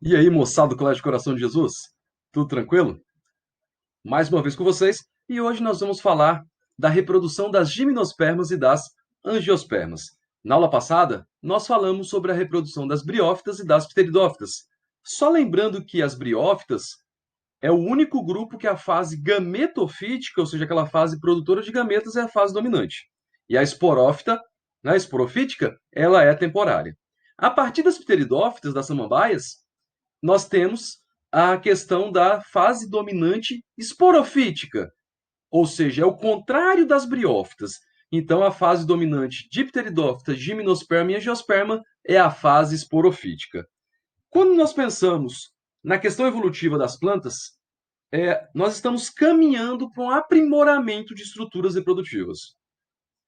E aí, moçada do Colégio Coração de Jesus? Tudo tranquilo? Mais uma vez com vocês, e hoje nós vamos falar da reprodução das gimnospermas e das angiospermas. Na aula passada, nós falamos sobre a reprodução das briófitas e das pteridófitas. Só lembrando que as briófitas é o único grupo que a fase gametofítica, ou seja, aquela fase produtora de gametas, é a fase dominante. E a esporófita, a esporofítica, ela é temporária. A partir das pteridófitas, das samambaias, nós temos a questão da fase dominante esporofítica, ou seja, é o contrário das briófitas. Então, a fase dominante dipteridófita, gimnosperma e angiosperma é a fase esporofítica. Quando nós pensamos na questão evolutiva das plantas, nós estamos caminhando para um aprimoramento de estruturas reprodutivas.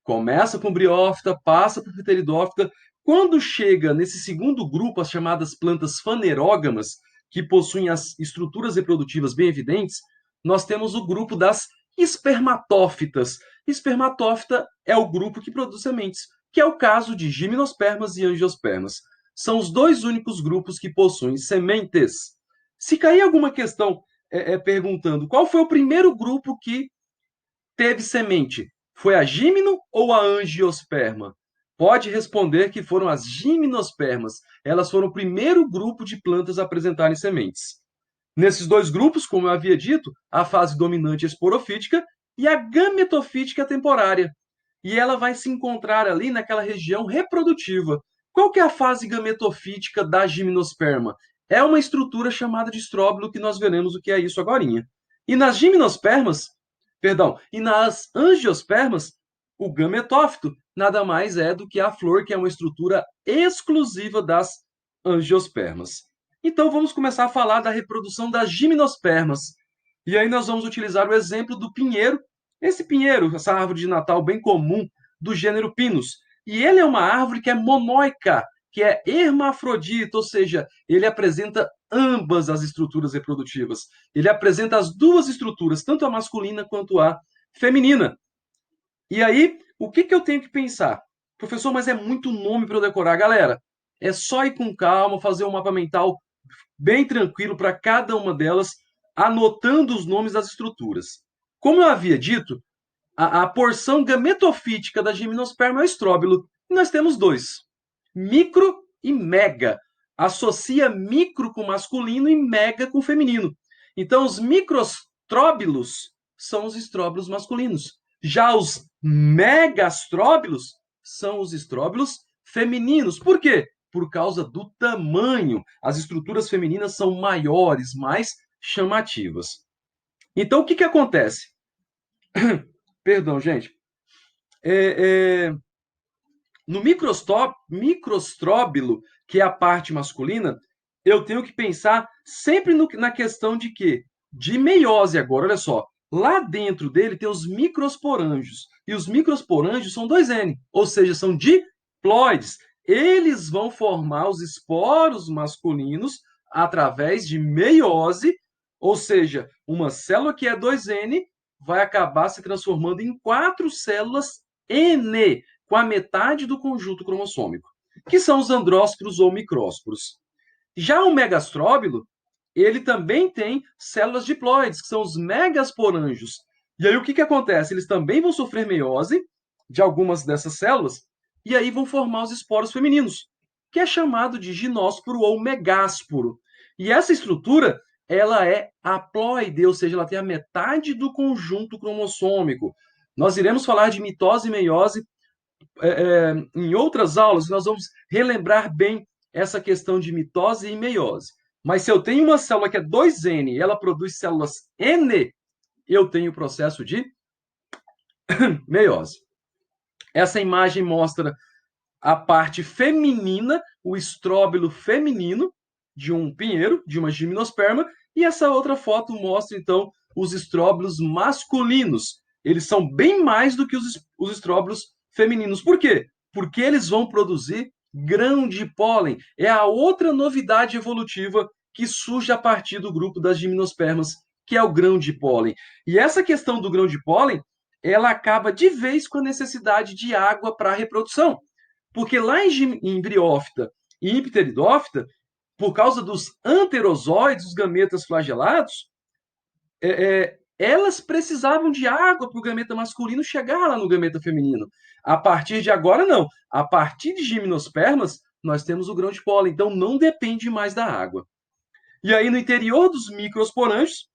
Começa com briófita, passa por pteridófita. Quando chega nesse segundo grupo, as chamadas plantas fanerógamas, que possuem as estruturas reprodutivas bem evidentes, nós temos o grupo das espermatófitas. Espermatófita é o grupo que produz sementes, que é o caso de gimnospermas e angiospermas. São os dois únicos grupos que possuem sementes. Se cair alguma questão perguntando qual foi o primeiro grupo que teve semente? Foi a gímino ou a angiosperma? Pode responder que foram as gimnospermas. Elas foram o primeiro grupo de plantas a apresentarem sementes. Nesses dois grupos, como eu havia dito, a fase dominante é esporofítica e a gametofítica é temporária. E ela vai se encontrar ali naquela região reprodutiva. Qual que é a fase gametofítica da gimnosperma? É uma estrutura chamada de estróbilo, que nós veremos o que é isso agora. E nas gimnospermas, perdão, e nas angiospermas, o gametófito nada mais é do que a flor, que é uma estrutura exclusiva das angiospermas. Então vamos começar a falar da reprodução das gimnospermas. E aí nós vamos utilizar o exemplo do pinheiro. Esse pinheiro, essa árvore de Natal bem comum do gênero Pinus. E ele é uma árvore que é monóica, que é hermafrodita, ou seja, ele apresenta ambas as estruturas reprodutivas. Ele apresenta as duas estruturas, tanto a masculina quanto a feminina. E aí, o que eu tenho que pensar? Professor, mas é muito nome para eu decorar. Galera, é só ir com calma, fazer um mapa mental bem tranquilo para cada uma delas, anotando os nomes das estruturas. Como eu havia dito, a porção gametofítica da gimnosperma é o estróbilo. E nós temos dois: micro e mega. Associa micro com masculino e mega com feminino. Então, os microstróbilos são os estróbilos masculinos. Já os megastróbilos são os estróbilos femininos. Por quê? Por causa do tamanho. As estruturas femininas são maiores, mais chamativas. Então, o que acontece? Perdão, gente. É, é, no microstróbilo, que é a parte masculina, eu tenho que pensar sempre na questão de quê? De meiose agora, olha só. Lá dentro dele tem os microsporângios. E os microsporângios são 2N, ou seja, são diploides. Eles vão formar os esporos masculinos através de meiose, ou seja, uma célula que é 2N vai acabar se transformando em 4 células N, com a metade do conjunto cromossômico, que são os andrósporos ou micrósporos. Já o megastróbilo, ele também tem células diploides, que são os megasporângios. E aí o que acontece? Eles também vão sofrer meiose de algumas dessas células, e aí vão formar os esporos femininos, que é chamado de ginósporo ou megásporo. E essa estrutura, ela é haploide, ou seja, ela tem a metade do conjunto cromossômico. Nós iremos falar de mitose e meiose em outras aulas. Nós vamos relembrar bem essa questão de mitose e meiose. Mas se eu tenho uma célula que é 2N e ela produz células N, eu tenho o processo de meiose. Essa imagem mostra a parte feminina, o estróbilo feminino de um pinheiro, de uma gimnosperma, e essa outra foto mostra, então, os estróbilos masculinos. Eles são bem mais do que os estróbilos femininos. Por quê? Porque eles vão produzir grão de pólen. É a outra novidade evolutiva que surge a partir do grupo das gimnospermas, que é o grão de pólen. E essa questão do grão de pólen, ela acaba de vez com a necessidade de água para a reprodução. Porque lá em briófita e em pteridófita, por causa dos anterosóides, os gametas flagelados, elas precisavam de água para o gameta masculino chegar lá no gameta feminino. A partir de agora, não. A partir de gimnospermas, nós temos o grão de pólen, então não depende mais da água. E aí, no interior dos microsporângios,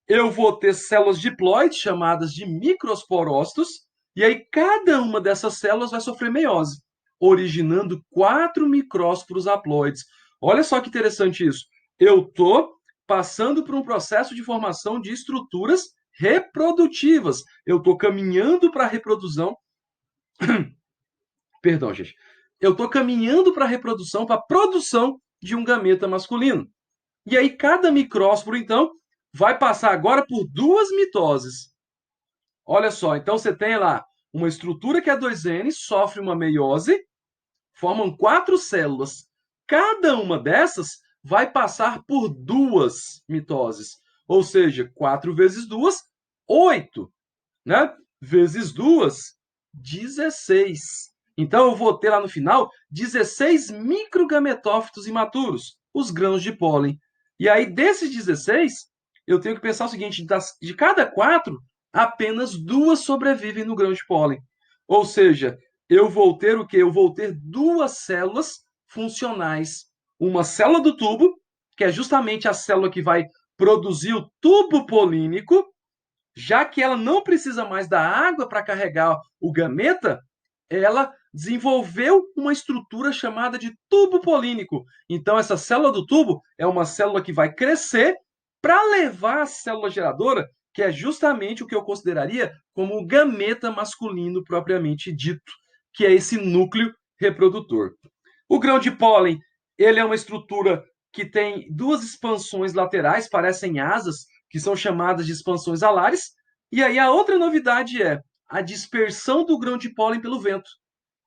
eu vou ter células diploides, chamadas de microsporócitos, e aí cada uma dessas células vai sofrer meiose, originando 4 micrósporos haploides. Olha só que interessante isso. Eu estou passando por um processo de formação de estruturas reprodutivas. Eu estou caminhando para a reprodução. Perdão, gente. Eu estou caminhando para a reprodução, para a produção de um gameta masculino. E aí, cada micrósporo, então, vai passar agora por 2 mitoses. Olha só, então você tem lá uma estrutura que é 2N, sofre uma meiose, formam 4 células. Cada uma dessas vai passar por 2 mitoses. Ou seja, 4 vezes 2, 8. Né? Vezes 2, 16. Então eu vou ter lá no final 16 microgametófitos imaturos, os grãos de pólen. E aí, desses 16, eu tenho que pensar o seguinte: de cada 4, apenas 2 sobrevivem no grão de pólen. Ou seja, eu vou ter o quê? Eu vou ter 2 células funcionais. Uma célula do tubo, que é justamente a célula que vai produzir o tubo polínico, já que ela não precisa mais da água para carregar o gameta, ela desenvolveu uma estrutura chamada de tubo polínico. Então, essa célula do tubo é uma célula que vai crescer para levar a célula geradora, que é justamente o que eu consideraria como o gameta masculino propriamente dito, que é esse núcleo reprodutor. O grão de pólen, ele é uma estrutura que tem 2 expansões laterais, parecem asas, que são chamadas de expansões alares. E aí a outra novidade é a dispersão do grão de pólen pelo vento.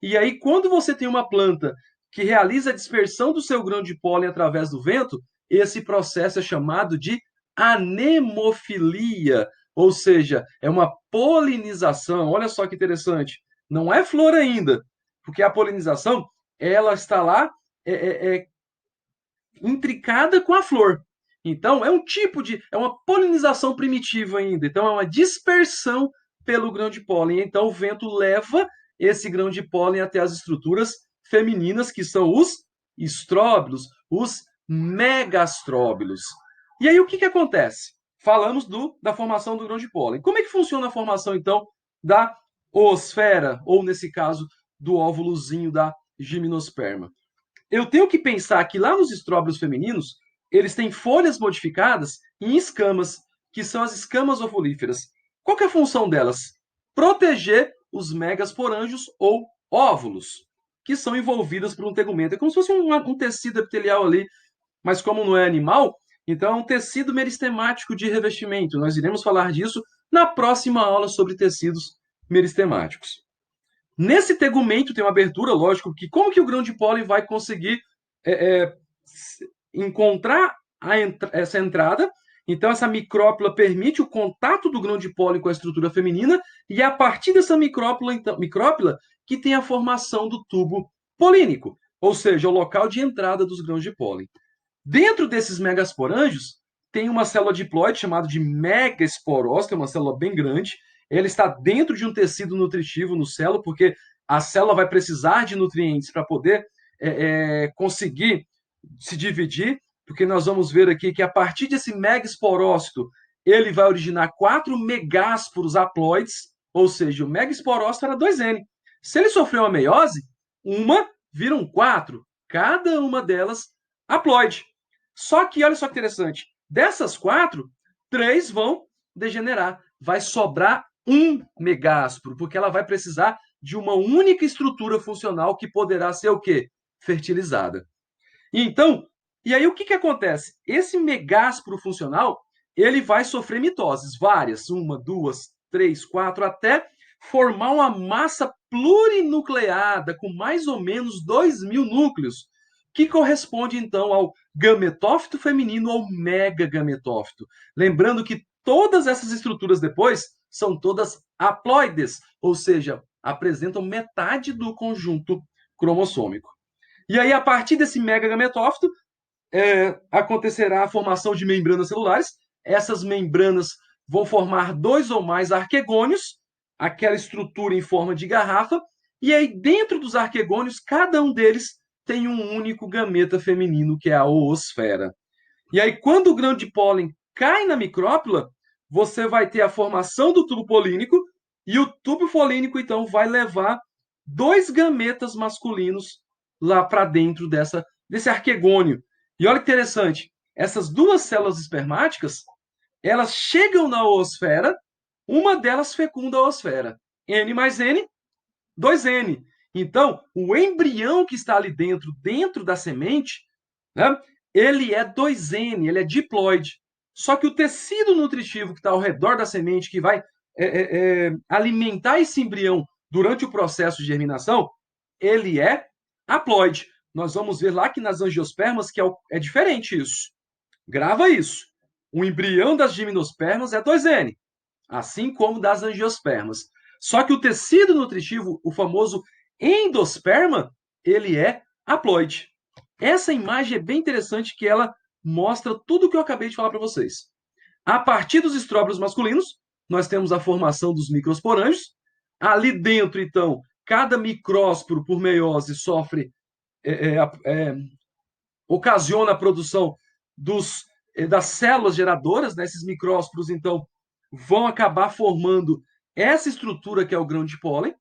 E aí, quando você tem uma planta que realiza a dispersão do seu grão de pólen através do vento, esse processo é chamado de anemofilia, ou seja, é uma polinização. Olha só que interessante. Não é flor ainda, porque a polinização ela está lá intricada com a flor. Então, é um tipo de. É uma polinização primitiva ainda. Então, é uma dispersão pelo grão de pólen. Então, o vento leva esse grão de pólen até as estruturas femininas, que são os estróbilos, os megastróbilos. E aí, o que acontece? Falamos da formação do grão de pólen. Como é que funciona a formação, então, da oosfera, ou nesse caso, do óvulozinho da gimnosperma? Eu tenho que pensar que lá nos estróbilos femininos, eles têm folhas modificadas em escamas, que são as escamas ovulíferas. Qual que é a função delas? Proteger os megasporângios ou óvulos, que são envolvidos por um tegumento. É como se fosse um tecido epitelial ali, mas como não é animal, então é um tecido meristemático de revestimento. Nós iremos falar disso na próxima aula sobre tecidos meristemáticos. Nesse tegumento tem uma abertura, lógico, que como que o grão de pólen vai conseguir encontrar essa entrada? Então, essa micrópila permite o contato do grão de pólen com a estrutura feminina, e é a partir dessa micrópila, então, que tem a formação do tubo polínico, ou seja, o local de entrada dos grãos de pólen. Dentro desses megasporângios, tem uma célula diploide chamada de megasporócito, é uma célula bem grande. Ela está dentro de um tecido nutritivo no célula, porque a célula vai precisar de nutrientes para poder conseguir se dividir, porque nós vamos ver aqui que a partir desse megasporócito, ele vai originar 4 megásporos haploides, ou seja, o megasporócito era 2N. Se ele sofreu uma meiose, viram 4, cada uma delas haploide. Só que, olha só que interessante, dessas 4, 3 vão degenerar. Vai sobrar um megásporo, porque ela vai precisar de uma única estrutura funcional que poderá ser o quê? Fertilizada. Então, e aí o que acontece? Esse megásporo funcional, ele vai sofrer mitoses, várias, 1, 2, 3, 4, até formar uma massa plurinucleada com mais ou menos 2.000 núcleos, que corresponde então ao gametófito feminino ou megagametófito. Lembrando que todas essas estruturas depois são todas haploides, ou seja, apresentam metade do conjunto cromossômico. E aí, a partir desse megagametófito, acontecerá a formação de membranas celulares. Essas membranas vão formar 2 ou mais arquegônios, aquela estrutura em forma de garrafa, e aí dentro dos arquegônios, cada um deles tem um único gameta feminino, que é a oosfera. E aí, quando o grão de pólen cai na micrópila, você vai ter a formação do tubo polínico, e o tubo polínico, então, vai levar 2 gametas masculinos lá para dentro desse arquegônio. E olha que interessante, essas 2 células espermáticas, elas chegam na oosfera, uma delas fecunda a oosfera. N mais N, 2N. Então, o embrião que está ali dentro da semente, né, ele é 2N, ele é diploide. Só que o tecido nutritivo que está ao redor da semente, que vai alimentar esse embrião durante o processo de germinação, ele é haploide. Nós vamos ver lá que nas angiospermas que é diferente isso. Grava isso. O embrião das gimnospermas é 2N, assim como das angiospermas. Só que o tecido nutritivo, o famoso endosperma, ele é haploide. Essa imagem é bem interessante, que ela mostra tudo o que eu acabei de falar para vocês. A partir dos estróbilos masculinos, nós temos a formação dos microsporângios. Ali dentro, então, cada micrósporo por meiose sofre, ocasiona a produção das células geradoras, né? Esses micrósporos, então, vão acabar formando essa estrutura que é o grão de pólen.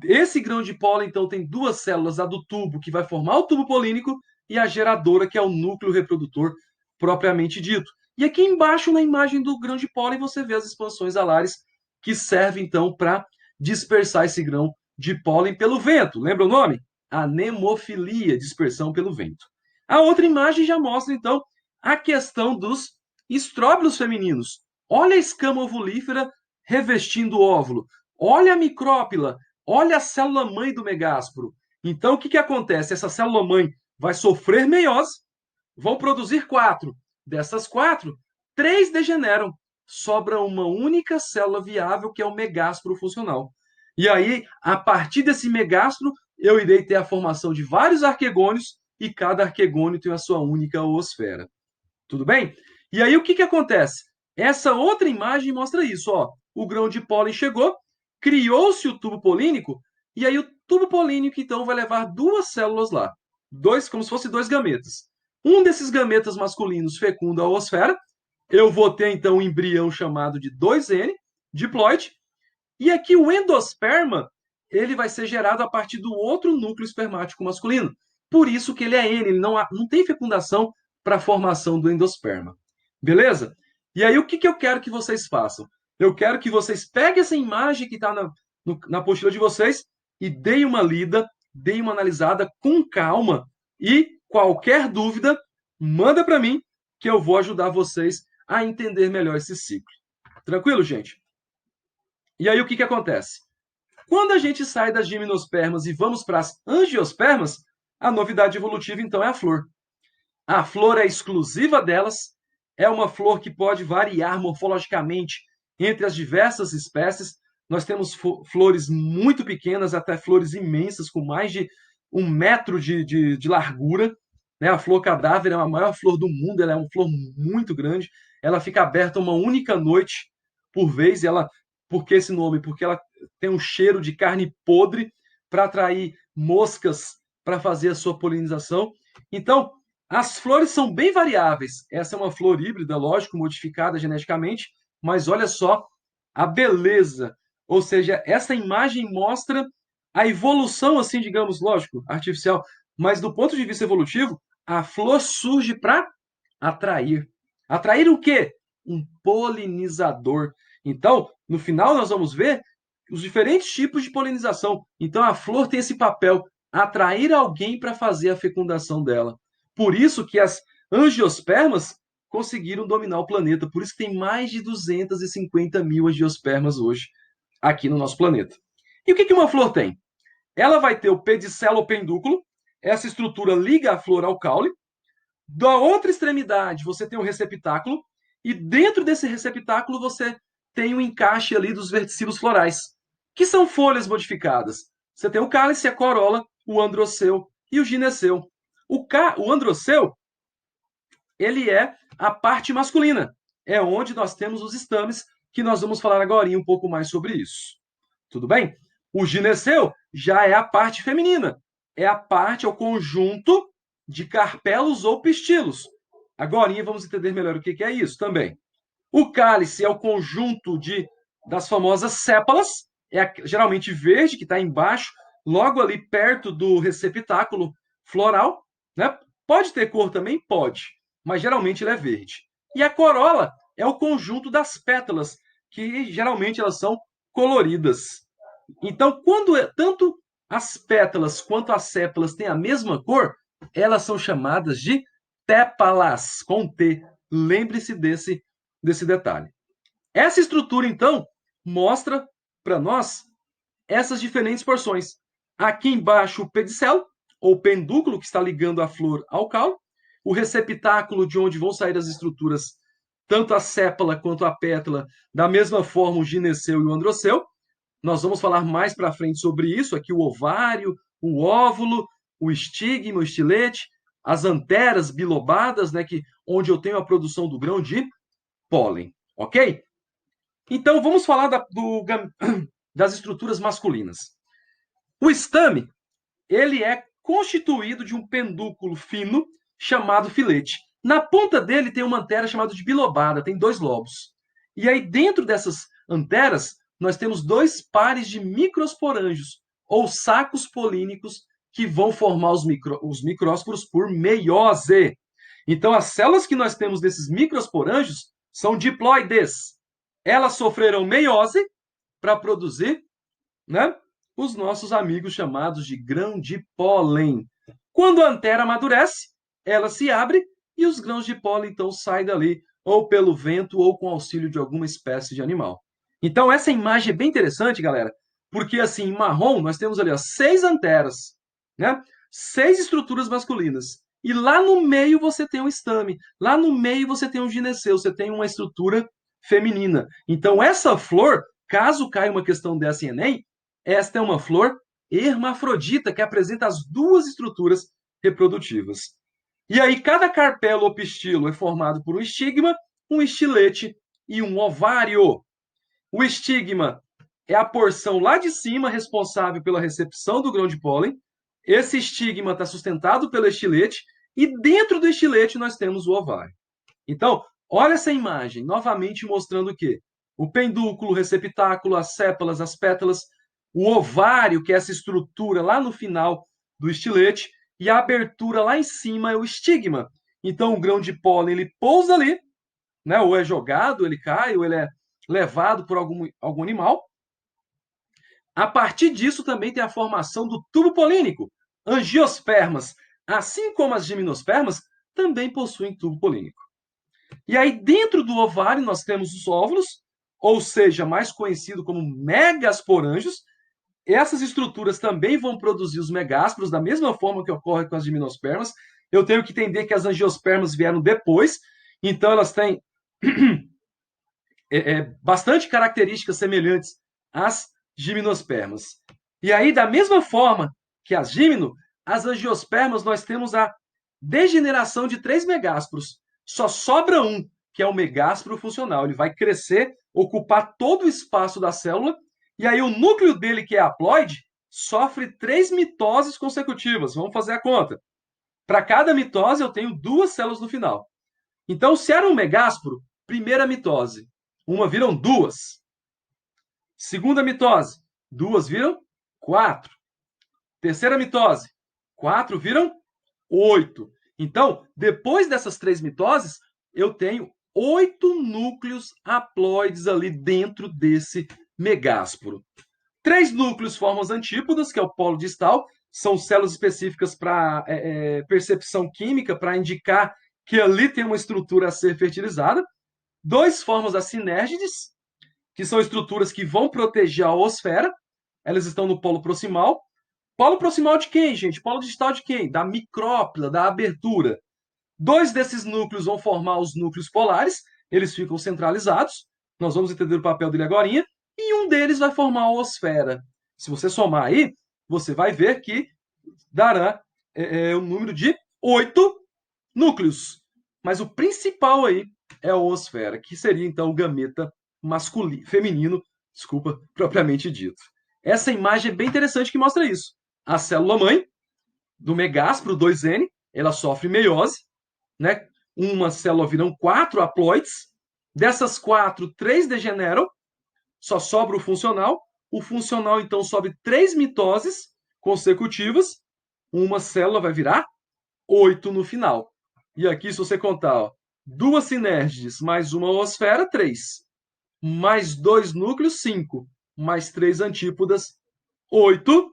Esse grão de pólen, então, tem 2 células, a do tubo, que vai formar o tubo polínico, e a geradora, que é o núcleo reprodutor propriamente dito. E aqui embaixo, na imagem do grão de pólen, você vê as expansões alares, que servem, então, para dispersar esse grão de pólen pelo vento. Lembra o nome? Anemofilia, dispersão pelo vento. A outra imagem já mostra, então, a questão dos estróbilos femininos. Olha a escama ovulífera revestindo o óvulo. Olha a micrópila. Olha a célula-mãe do megásporo. Então, o que acontece? Essa célula-mãe vai sofrer meiose, vão produzir 4. Dessas 4, 3 degeneram. Sobra uma única célula viável, que é o megásporo funcional. E aí, a partir desse megásporo, eu irei ter a formação de vários arquegônios, e cada arquegônio tem a sua única oosfera. Tudo bem? E aí, o que acontece? Essa outra imagem mostra isso. Ó. O grão de pólen chegou, criou-se o tubo polínico, e aí o tubo polínico, então, vai levar 2 células lá. Como se fossem 2 gametas. Um desses gametas masculinos fecunda a oosfera. Eu vou ter, então, um embrião chamado de 2N, diploide. E aqui o endosperma, ele vai ser gerado a partir do outro núcleo espermático masculino. Por isso que ele é N, ele não tem fecundação para a formação do endosperma. Beleza? E aí, o que eu quero que vocês façam? Eu quero que vocês peguem essa imagem que está na apostila de vocês e deem uma lida, deem uma analisada com calma, e qualquer dúvida, manda para mim, que eu vou ajudar vocês a entender melhor esse ciclo. Tranquilo, gente? E aí, o que acontece? Quando a gente sai das gimnospermas e vamos para as angiospermas, a novidade evolutiva, então, é a flor. A flor é exclusiva delas, é uma flor que pode variar morfologicamente entre as diversas espécies. Nós temos flores muito pequenas até flores imensas, com mais de 1 metro de largura. Né? A flor cadáver é a maior flor do mundo, ela é uma flor muito grande. Ela fica aberta uma única noite por vez. Por que esse nome? Porque ela tem um cheiro de carne podre para atrair moscas para fazer a sua polinização. Então, as flores são bem variáveis. Essa é uma flor híbrida, lógico, modificada geneticamente, mas olha só a beleza. Ou seja, essa imagem mostra a evolução, assim, digamos, lógico, artificial, mas do ponto de vista evolutivo, a flor surge para atrair. Atrair o quê? Um polinizador. Então, no final, nós vamos ver os diferentes tipos de polinização. Então, a flor tem esse papel, atrair alguém para fazer a fecundação dela. Por isso que as angiospermas conseguiram dominar o planeta. Por isso que tem mais de 250 mil angiospermas hoje aqui no nosso planeta. E o que uma flor tem? Ela vai ter o pedicelo ou pendúculo. Essa estrutura liga a flor ao caule. Da outra extremidade, você tem o receptáculo. E dentro desse receptáculo, você tem o encaixe ali dos verticilos florais, que são folhas modificadas. Você tem o cálice, a corola, o androceu e o gineceu. O androceu ele é a parte masculina. É onde nós temos os estames, que nós vamos falar agora um pouco mais sobre isso. Tudo bem? O gineceu já é a parte feminina. É a parte, é o conjunto de carpelos ou pistilos. Agora vamos entender melhor o que é isso também. O cálice é o conjunto das famosas sépalas, geralmente verde, que está embaixo, logo ali perto do receptáculo floral. Né? Pode ter cor também? Pode, mas geralmente ele é verde. E a corola é o conjunto das pétalas, que geralmente elas são coloridas. Então, quando tanto as pétalas quanto as sépalas têm a mesma cor, elas são chamadas de tépalas, com T. Lembre-se desse detalhe. Essa estrutura, então, mostra para nós essas diferentes porções. Aqui embaixo, o pedicelo, ou pendúculo, que está ligando a flor ao caule, o receptáculo de onde vão sair as estruturas, tanto a sépala quanto a pétala, da mesma forma o gineceu e o androceu. Nós vamos falar mais para frente sobre isso, aqui o ovário, o óvulo, o estigma, o estilete, as anteras bilobadas, né, onde eu tenho a produção do grão de pólen, ok? Então, vamos falar das estruturas masculinas. O estame, ele é constituído de um pendúculo fino chamado filete. Na ponta dele tem uma antera chamada de bilobada, tem 2 lobos. E aí, dentro dessas anteras, nós temos 2 pares de microsporângios, ou sacos polínicos, que vão formar os micrósporos por meiose. Então, as células que nós temos desses microsporângios são diploides. Elas sofrerão meiose para produzir, né, os nossos amigos chamados de grão de pólen. Quando a antera amadurece, ela se abre e os grãos de pólen então saem dali, ou pelo vento ou com auxílio de alguma espécie de animal. Então essa imagem é bem interessante, galera, porque assim, em marrom nós temos ali 6 anteras, né? 6 estruturas masculinas. E lá no meio você tem um estame, lá no meio você tem um gineceu, você tem uma estrutura feminina. Então essa flor, caso caia uma questão dessa em Enem, esta é uma flor hermafrodita que apresenta as 2 estruturas reprodutivas. E aí cada carpelo ou pistilo é formado por um estigma, um estilete e um ovário. O estigma é a porção lá de cima responsável pela recepção do grão de pólen. Esse estigma está sustentado pelo estilete e dentro do estilete nós temos o ovário. Então, olha essa imagem, novamente mostrando o quê? O pendúculo, o receptáculo, as sépalas, as pétalas, o ovário, que é essa estrutura lá no final do estilete, e a abertura lá em cima é o estigma. Então, o grão de pólen ele pousa ali, né? Ou é jogado, ele cai, ou ele é levado por algum animal. A partir disso também tem a formação do tubo polínico. Angiospermas, assim como as gimnospermas, também possuem tubo polínico. E aí, dentro do ovário, nós temos os óvulos, ou seja, mais conhecido como megasporângios. Essas estruturas também vão produzir os megásporos, da mesma forma que ocorre com as gimnospermas. Eu tenho que entender que as angiospermas vieram depois, então elas têm bastante características semelhantes às gimnospermas. E aí, da mesma forma que as gimno, as angiospermas, nós temos a degeneração de 3 megásporos. Só sobra um, que é o megásporo funcional. Ele vai crescer, ocupar todo o espaço da célula, e aí o núcleo dele, que é haploide, sofre 3 mitoses consecutivas. Vamos fazer a conta. Para cada mitose, eu tenho 2 células no final. Então, se era um megásporo, primeira mitose, uma viram 2. Segunda mitose, 2 viram 4. Terceira mitose, 4 viram 8. Então, depois dessas 3 mitoses, eu tenho 8 núcleos haploides ali dentro desse megásporo. 3 núcleos formam as antípodas, que é o polo distal, são células específicas para percepção química, para indicar que ali tem uma estrutura a ser fertilizada. 2 formam as sinérgides, que são estruturas que vão proteger a osfera. Elas estão no polo proximal. Polo proximal de quem, gente? Polo distal de quem? Da micrópila, da abertura. 2 desses núcleos vão formar os núcleos polares, eles ficam centralizados. Nós vamos entender o papel dele agora. E um deles vai formar a osfera. Se você somar aí, você vai ver que dará o número de 8 núcleos. mas o principal aí é a oosfera, que seria então o gameta masculino, feminino, desculpa, propriamente dito. Essa imagem é bem interessante que mostra isso. A célula mãe do megásporo 2N, ela sofre meiose, né? Uma célula viram 4 haploides, dessas 4, 3 degeneram, só sobra o funcional então sobe 3 mitoses consecutivas, uma célula vai virar 8 no final. E aqui, se você contar, ó, 2 sinérgides mais uma oosfera, 3. Mais 2 núcleos, 5. Mais 3 antípodas, 8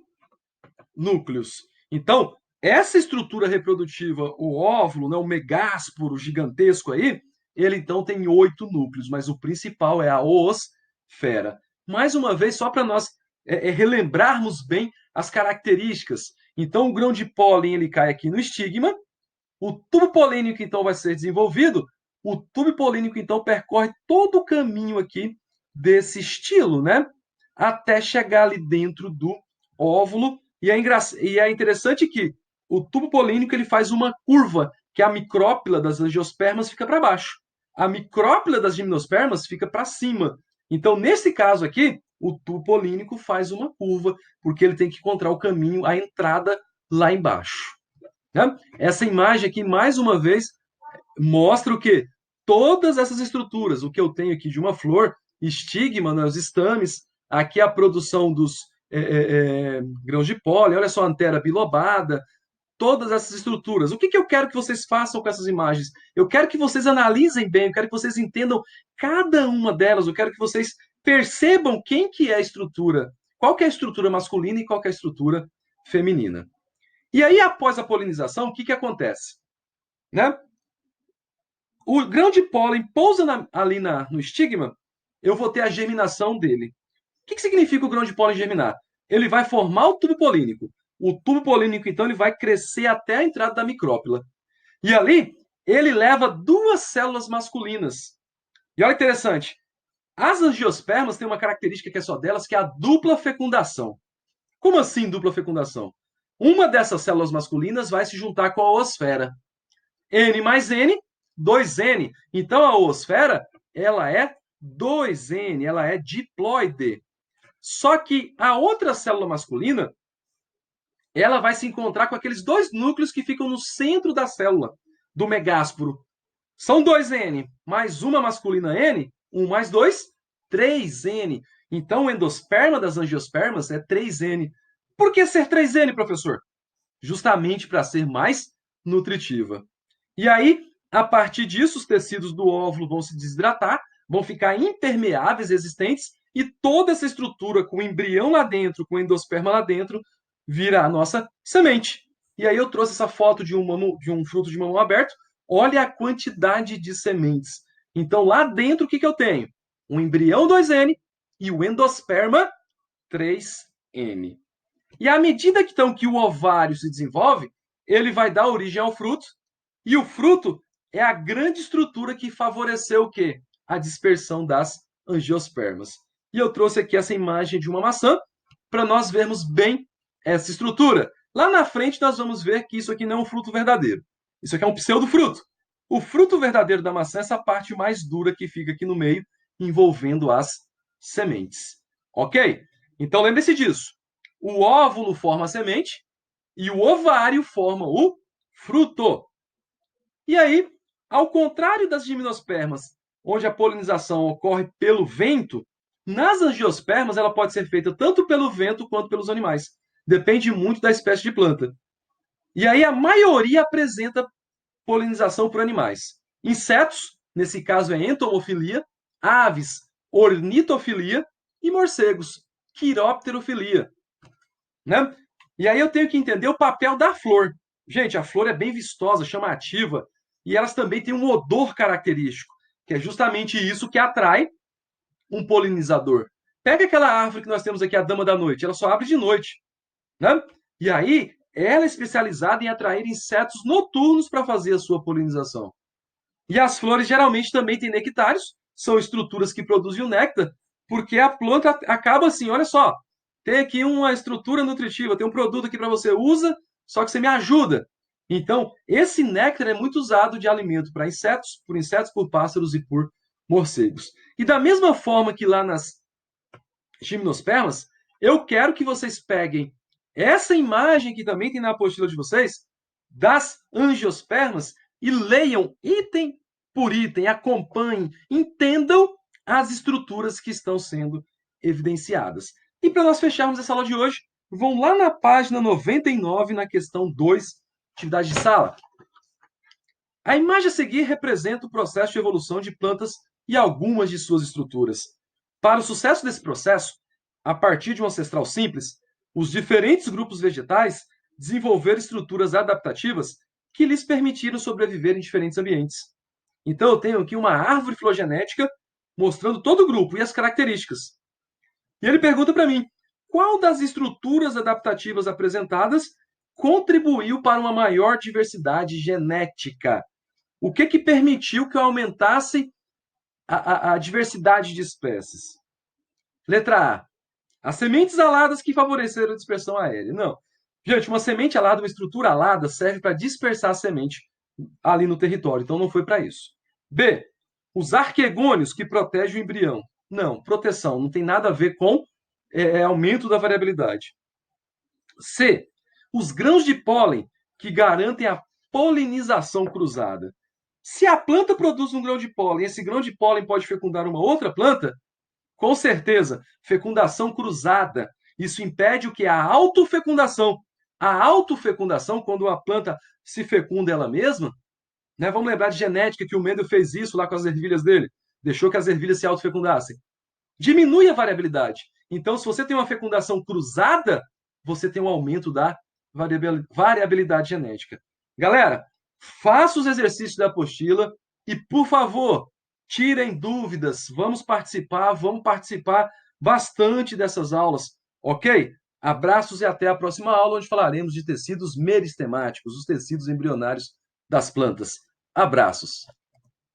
núcleos. Então, essa estrutura reprodutiva, o óvulo, né, o megásporo gigantesco aí, ele então tem 8 núcleos, mas o principal é a oosfera. Mais uma vez, só para nós relembrarmos bem as características. Então, o grão de pólen ele cai aqui no estigma, o tubo polênico, então, vai ser desenvolvido. O tubo polênico, então, percorre todo o caminho aqui desse estilo, né? Até chegar ali dentro do óvulo. E é interessante que o tubo polênico ele faz uma curva, que a micrópila das angiospermas fica para baixo. A micrópila das gimnospermas fica para cima. Então, nesse caso aqui, o tubo polínico faz uma curva, porque ele tem que encontrar o caminho, a entrada lá embaixo. Né? Essa imagem aqui, mais uma vez, mostra o quê? Todas essas estruturas. O que eu tenho aqui de uma flor, estigma, né, os estames, aqui a produção dos grãos de pólen, olha só a antera bilobada, todas essas estruturas. O que eu quero que vocês façam com essas imagens? Eu quero que vocês analisem bem, eu quero que vocês entendam cada uma delas, eu quero que vocês percebam quem que é a estrutura, qual que é a estrutura masculina e qual que é a estrutura feminina. E aí, após a polinização, o que acontece? Né? O grão de pólen pousa ali no estigma, eu vou ter a germinação dele. O que significa o grão de pólen germinar? Ele vai formar o tubo polínico. O tubo polínico, então, ele vai crescer até a entrada da micrópila. E ali, ele leva 2 células masculinas. E olha que interessante, as angiospermas têm uma característica que é só delas, que é a dupla fecundação. Como assim dupla fecundação? Uma dessas células masculinas vai se juntar com a oosfera. N mais N, 2N. Então, a oosfera, ela é 2N, ela é diploide. Só que a outra célula masculina, ela vai se encontrar com aqueles 2 núcleos que ficam no centro da célula, do megásporo. São 2N, mais uma masculina N, 1 mais 2, 3N. Então, o endosperma das angiospermas é 3N. Por que ser 3N, professor? Justamente para ser mais nutritiva. E aí, a partir disso, os tecidos do óvulo vão se desidratar, vão ficar impermeáveis, resistentes, e toda essa estrutura com o embrião lá dentro, com o endosperma lá dentro, vira a nossa semente. E aí eu trouxe essa foto de um fruto de mamão aberto. Olha a quantidade de sementes. Então, lá dentro, o que eu tenho? Um embrião 2N e o endosperma 3N. E à medida que, então, que o ovário se desenvolve, ele vai dar origem ao fruto, e o fruto é a grande estrutura que favoreceu o quê? A dispersão das angiospermas. E eu trouxe aqui essa imagem de uma maçã para nós vermos bem essa estrutura. Lá na frente nós vamos ver que isso aqui não é um fruto verdadeiro. Isso aqui é um pseudofruto. O fruto verdadeiro da maçã é essa parte mais dura que fica aqui no meio, envolvendo as sementes. Ok? Então lembre-se disso. O óvulo forma a semente e o ovário forma o fruto. E aí, ao contrário das gimnospermas, onde a polinização ocorre pelo vento, nas angiospermas ela pode ser feita tanto pelo vento quanto pelos animais. Depende muito da espécie de planta. E aí a maioria apresenta polinização por animais. Insetos, nesse caso é entomofilia, aves, ornitofilia e morcegos, quiropterofilia. Né? E aí eu tenho que entender o papel da flor. Gente, a flor é bem vistosa, chamativa, e elas também têm um odor característico, que é justamente isso que atrai um polinizador. Pega aquela árvore que nós temos aqui, a dama da noite, ela só abre de noite. Né? E aí, ela é especializada em atrair insetos noturnos para fazer a sua polinização. E as flores geralmente também têm nectários, são estruturas que produzem o néctar, porque a planta acaba assim, olha só, tem aqui uma estrutura nutritiva, tem um produto aqui para você, usa, só que você me ajuda. Então, esse néctar é muito usado de alimento para insetos, por pássaros e por morcegos. E da mesma forma que lá nas gimnospermas, eu quero que vocês peguem essa imagem que também tem na apostila de vocês, das angiospermas, e leiam item por item, acompanhem, entendam as estruturas que estão sendo evidenciadas. E para nós fecharmos essa aula de hoje, vão lá na página 99, na questão 2, atividade de sala. A imagem a seguir representa o processo de evolução de plantas e algumas de suas estruturas. Para o sucesso desse processo, a partir de um ancestral simples, os diferentes grupos vegetais desenvolveram estruturas adaptativas que lhes permitiram sobreviver em diferentes ambientes. Então, eu tenho aqui uma árvore filogenética mostrando todo o grupo e as características. E ele pergunta para mim, qual das estruturas adaptativas apresentadas contribuiu para uma maior diversidade genética? O que permitiu que eu aumentasse a diversidade de espécies? Letra A. As sementes aladas que favoreceram a dispersão aérea. Não. Gente, uma semente alada, uma estrutura alada, serve para dispersar a semente ali no território. Então, não foi para isso. B. Os arquegônios que protegem o embrião. Não, proteção. Não tem nada a ver com aumento da variabilidade. C. Os grãos de pólen que garantem a polinização cruzada. Se a planta produz um grão de pólen, esse grão de pólen pode fecundar uma outra planta, com certeza, fecundação cruzada. Isso impede o que? A autofecundação. A autofecundação, quando a planta se fecunda ela mesma, né? Vamos lembrar de genética, que o Mendel fez isso lá com as ervilhas dele. Deixou que as ervilhas se autofecundassem. Diminui a variabilidade. Então, se você tem uma fecundação cruzada, você tem um aumento da variabilidade genética. Galera, faça os exercícios da apostila e, por favor, tirem dúvidas. Vamos participar bastante dessas aulas, ok? Abraços e até a próxima aula, onde falaremos de tecidos meristemáticos, os tecidos embrionários das plantas. Abraços.